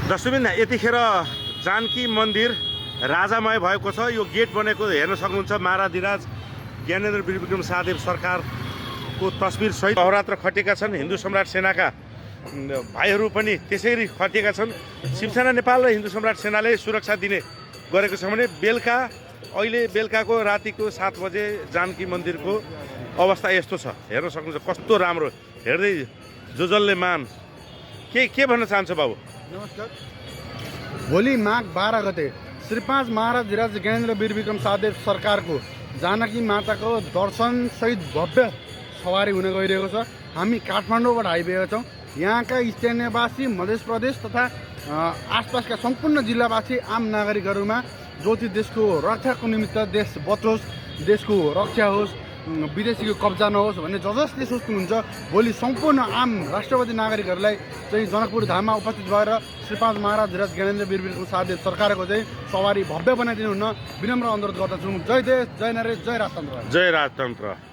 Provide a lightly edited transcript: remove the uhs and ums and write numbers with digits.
दर्शकबिन यतिखेर जानकी मन्दिर राजामय भएको छ। यो गेट बनेको हेर्न सक्नुहुन्छ। महाराधिराज ज्ञानेन्द्र वीरविक्रम शाहदेव सरकारको तस्बिर सहित अहोरात्र खटेका छन्। हिन्दू सम्राट सेनाका भाइहरू पनि त्यसरी खटेका छन्। शिवसेना नेपाल र हिन्दू सम्राट सेनाले सुरक्षा दिने गरेको छ भने अहिले बेलुकाको रातिको 7 बजे जानकी मन्दिरको अवस्था यस्तो छ। हेर्न सक्नुहुन्छ कस्तो राम्रो। हेर्दै जोजलले मान के भन्न चाहन्छ बाबु? नमस्कार। भोलि माघ 12 गते श्री 5 महाराधिराज ज्ञानेन्द्र वीरविक्रम शाहदेव सरकारको जानकी माताको दर्शन सहित भव्य सवारी हुन गइरहेको छ। हामी काठमाडौँबाट आइपुगेका छौँ। यहाँका स्थानीयवासी, मध्य प्रदेश तथा आसपासका सम्पूर्ण जिल्लावासी आम नागरिकहरूमा जो चाहिँ देशको रक्षाको निमित्त देश बचोस्, देशको रक्षा होस्, विदेशीको कब्जा नहोस् भन्ने जसले सोच्नुहुन्छ, भोलि सम्पूर्ण आम राष्ट्रवादी नागरिकहरूलाई चाहिँ जनकपुर धाममा उपस्थित भएर श्री 5 महाराधिराज ज्ञानेन्द्र वीरविक्रम शाहदेव सरकारको चाहिँ सवारी भव्य बनाइदिनु हुन विनम्र अनुरोध गर्दछु। जय देश, जय नारी, जय राजतन्त्र। जय राजतन्त्र।